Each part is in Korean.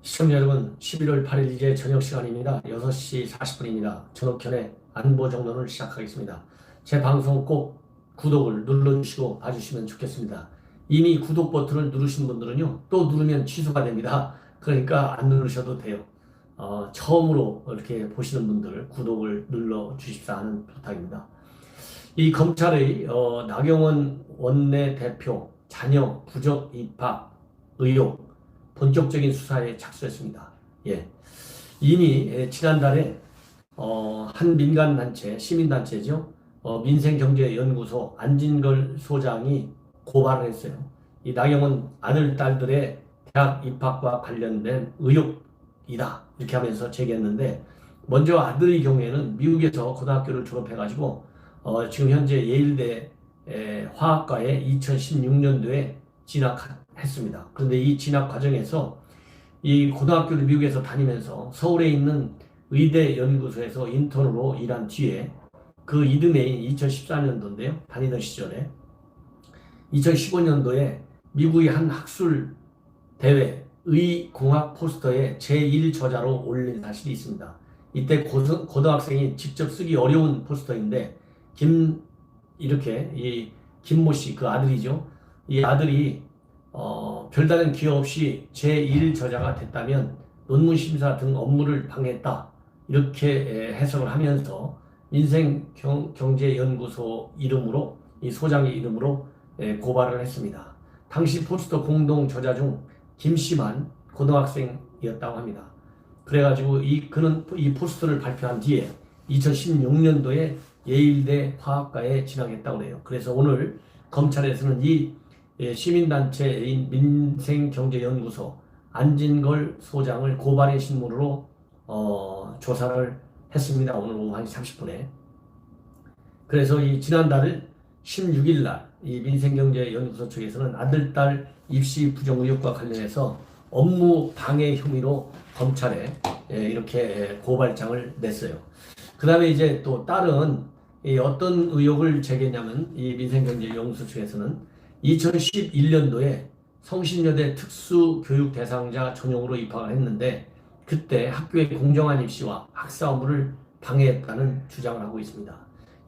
시청자 여러분, 11월 8일 이제 저녁 시간입니다. 6시 40분입니다. 전옥현의 안보정론을 시작하겠습니다. 제 방송 꼭 구독을 눌러주시고 봐주시면 좋겠습니다. 이미 구독 버튼을 누르신 분들은요, 또 누르면 취소가 됩니다. 그러니까 안 누르셔도 돼요. 처음으로 이렇게 보시는 분들 구독을 눌러주십사 하는 부탁입니다. 이 검찰의 나경원 원내대표 자녀 부적 입학 의혹 본격적인 수사에 착수했습니다. 예. 이미 지난달에 한 민간단체, 시민단체죠. 민생경제연구소 안진걸 소장이 고발을 했어요. 이 나경원 아들, 딸들의 대학 입학과 관련된 의혹이다. 이렇게 하면서 제기했는데, 먼저 아들의 경우에는 미국에서 고등학교를 졸업해가지고 지금 현재 예일대 화학과에 2016년도에 진학했습니다. 그런데 이 진학 과정에서 이 고등학교를 미국에서 다니면서 서울에 있는 의대 연구소에서 인턴으로 일한 뒤에 그 이듬해인 2014년도인데요. 다니던 시절에 2015년도에 미국의 한 학술 대회 의공학 포스터에 제1저자로 올린 사실이 있습니다. 이때 고등학생이 직접 쓰기 어려운 포스터인데 이 김모 씨, 그 아들이죠. 이 아들이 별다른 기여 없이 제1저자가 됐다면 논문 심사 등 업무를 방해했다. 이렇게 해석을 하면서 민생경제연구소 이름으로, 이 소장의 이름으로 고발을 했습니다. 당시 포스터 공동 저자 중 김씨만 고등학생이었다고 합니다. 그래가지고 그는 이 포스터를 발표한 뒤에 2016년도에 예일대 화학과에 진학했다고 해요. 그래서 오늘 검찰에서는 이 시민단체인 민생경제연구소 안진걸 소장을 고발의 신문으로 조사를 했습니다. 오늘 오후 1시 30분에. 그래서 이 지난달 16일 날 이 민생경제연구소 측에서는 아들, 딸 입시 부정 의혹과 관련해서 업무 방해 혐의로 검찰에 이렇게 고발장을 냈어요. 그 다음에 이제 또 다른 어떤 의혹을 제기했냐면, 이 민생경제연구소 측에서는 2011년도에 성신여대 특수교육 대상자 전형으로 입학을 했는데, 그때 학교의 공정한 입시와 학사 업무를 방해했다는 주장을 하고 있습니다.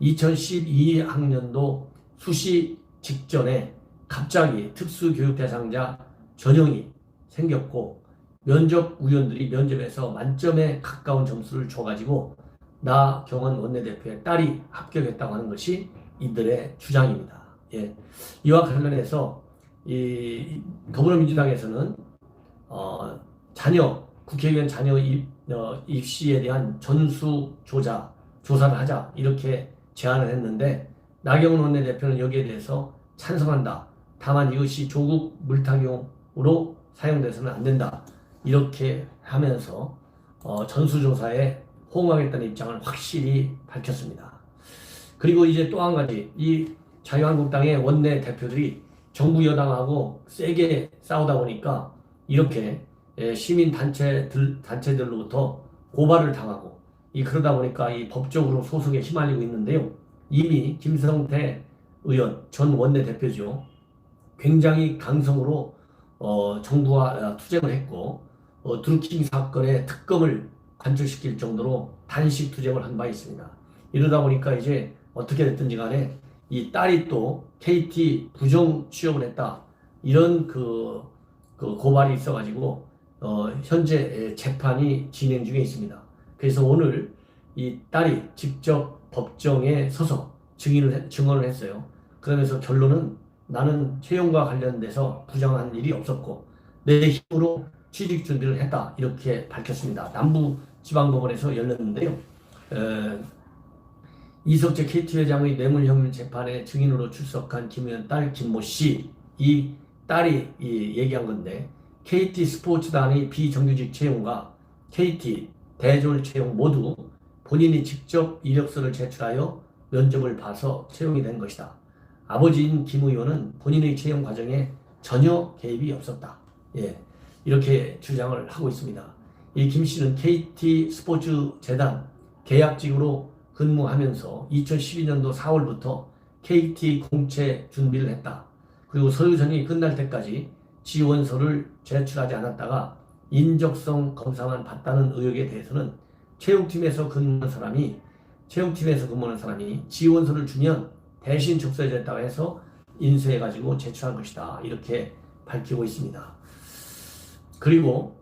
2012학년도 수시 직전에 갑자기 특수교육 대상자 전형이 생겼고, 면접위원들이 면접에서 만점에 가까운 점수를 줘가지고 나경원 원내대표의 딸이 합격했다고 하는 것이 이들의 주장입니다. 예. 이와 관련해서 이 더불어민주당에서는 국회의원 자녀 입시에 대한 조사를 하자, 이렇게 제안을 했는데, 나경원 원내대표는 여기에 대해서 찬성한다. 다만 이것이 조국 물타기용으로 사용돼서는 안 된다. 이렇게 하면서 전수조사에 호응하겠다는 입장을 확실히 밝혔습니다. 그리고 이제 또 한 가지, 이 자유한국당의 원내대표들이 정부 여당하고 세게 싸우다 보니까 이렇게 시민 단체들로부터 고발을 당하고, 그러다 보니까 이 법적으로 소송에 휘말리고 있는데요. 이미 김성태 의원, 전 원내대표죠. 굉장히 강성으로 정부와 투쟁을 했고, 드루킹 사건의 특검을 관철시킬 정도로 단식 투쟁을 한 바 있습니다. 이러다 보니까 이제 어떻게 됐든지 간에 이 딸이 또 KT 부정 취업을 했다, 이런 그 고발이 있어가지고 현재 재판이 진행 중에 있습니다. 그래서 오늘 이 딸이 직접 법정에 서서 증언을 했어요. 그러면서 결론은 나는 채용과 관련돼서 부정한 일이 없었고 내 힘으로 취직 준비를 했다, 이렇게 밝혔습니다. 남부지방법원에서 열렸는데요. 이석재 KT 회장의 뇌물혐의 재판에 증인으로 출석한 김 의원 딸 김모 씨, 이 딸이 얘기한 건데, KT 스포츠단의 비정규직 채용과 KT 대졸 채용 모두 본인이 직접 이력서를 제출하여 면접을 봐서 채용이 된 것이다. 아버지인 김 의원은 본인의 채용 과정에 전혀 개입이 없었다. 예, 이렇게 주장을 하고 있습니다. 이 김 씨는 KT 스포츠 재단 계약직으로 근무하면서 2012년도 4월부터 KT 공채 준비를 했다. 그리고 서류전이 끝날 때까지 지원서를 제출하지 않았다가 인적성 검사만 받다는 의혹에 대해서는 체육팀에서 근무하는 사람이 지원서를 주면 대신 접수해줬다고 해서 인수해가지고 제출한 것이다. 이렇게 밝히고 있습니다. 그리고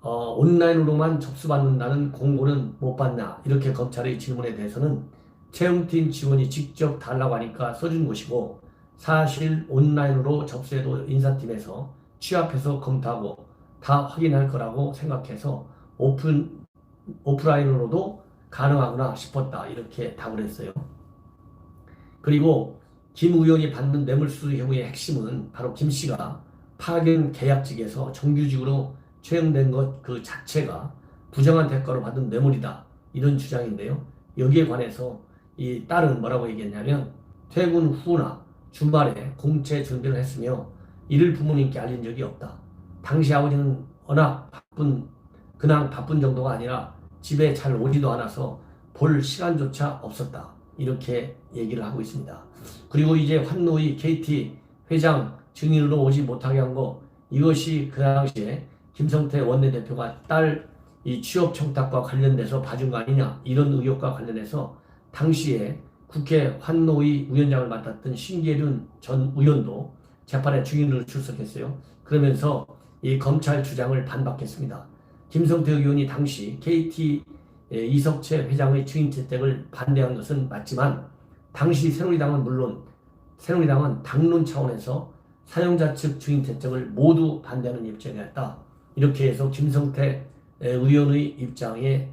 온라인으로만 접수받는다는 공고는 못 받나 이렇게 검찰의 질문에 대해서는 채용팀 직원이 직접 달라고 하니까 써준 것이고 사실 온라인으로 접수해도 인사팀에서 취합해서 검토하고 다 확인할 거라고 생각해서 오프라인으로도 가능하구나 싶었다 이렇게 답을 했어요. 그리고 김 의원이 받는 뇌물수수 혐의의 핵심은 바로 김 씨가 파견 계약직에서 정규직으로 채용된 것 그 자체가 부정한 대가로 받은 뇌물이다 이런 주장인데요. 여기에 관해서 이 딸은 뭐라고 얘기했냐면 퇴근 후나 주말에 공채 준비를 했으며 이를 부모님께 알린 적이 없다. 당시 아버지는 워낙 그냥 바쁜 정도가 아니라 집에 잘 오지도 않아서 볼 시간조차 없었다. 이렇게 얘기를 하고 있습니다. 그리고 이제 환노위 KT 회장 증인으로 오지 못하게 한 거 이것이 그 당시에 김성태 원내대표가 딸 이 취업 청탁과 관련돼서 봐준 거 아니냐 이런 의혹과 관련해서 당시에 국회 환노위 위원장을 맡았던 신계륜 전 의원도 재판에 증인으로 출석했어요. 그러면서 이 검찰 주장을 반박했습니다. 김성태 의원이 당시 KT 이석채 회장의 증인 채택을 반대한 것은 맞지만 당시 새누리당은 물론 새누리당은 당론 차원에서 사용자 측 증인 채택을 모두 반대하는 입장이었다. 이렇게 해서 김성태 의원의 입장에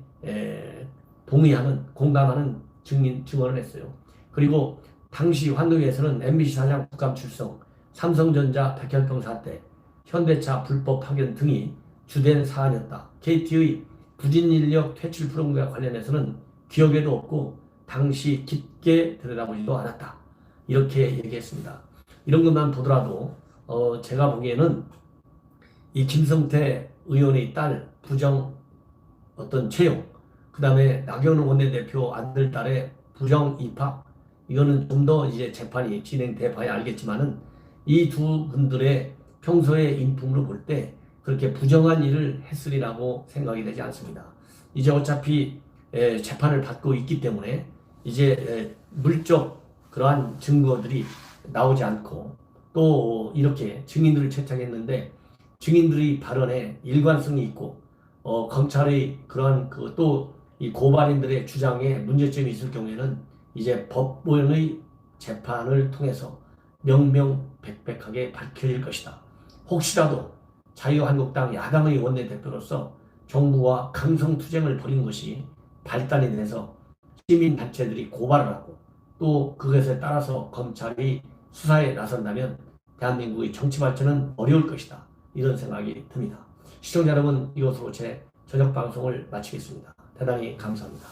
동의하는 공감하는 증언을 했어요. 그리고 당시 환노위에서는 MBC 사장 국감 출석, 삼성전자 백혈병 사태, 현대차 불법 파견 등이 주된 사안이었다. KT의 부진 인력 퇴출 프로그램과 관련해서는 기억에도 없고 당시 깊게 들여다보지도 않았다. 이렇게 얘기했습니다. 이런 것만 보더라도 제가 보기에는 이 김성태 의원의 딸 부정 채용, 그 다음에 나경원 원내대표 아들 딸의 부정 입학, 이거는 좀 더 이제 재판이 진행돼 봐야 알겠지만은 이 두 분들의 평소의 인품으로 볼 때 그렇게 부정한 일을 했으리라고 생각이 되지 않습니다. 이제 어차피 재판을 받고 있기 때문에 이제 물적 그러한 증거들이 나오지 않고 또 이렇게 증인들을 채택했는데 증인들의 발언에 일관성이 있고 검찰의 그러한 또 이 고발인들의 주장에 문제점이 있을 경우에는 이제 법원의 재판을 통해서 명명백백하게 밝혀질 것이다. 혹시라도 자유한국당 야당의 원내대표로서 정부와 강성투쟁을 벌인 것이 발단이 돼서 시민단체들이 고발을 하고 또 그것에 따라서 검찰이 수사에 나선다면 대한민국의 정치 발전은 어려울 것이다. 이런 생각이 듭니다. 시청자 여러분, 이것으로 제 저녁 방송을 마치겠습니다. 대단히 감사합니다.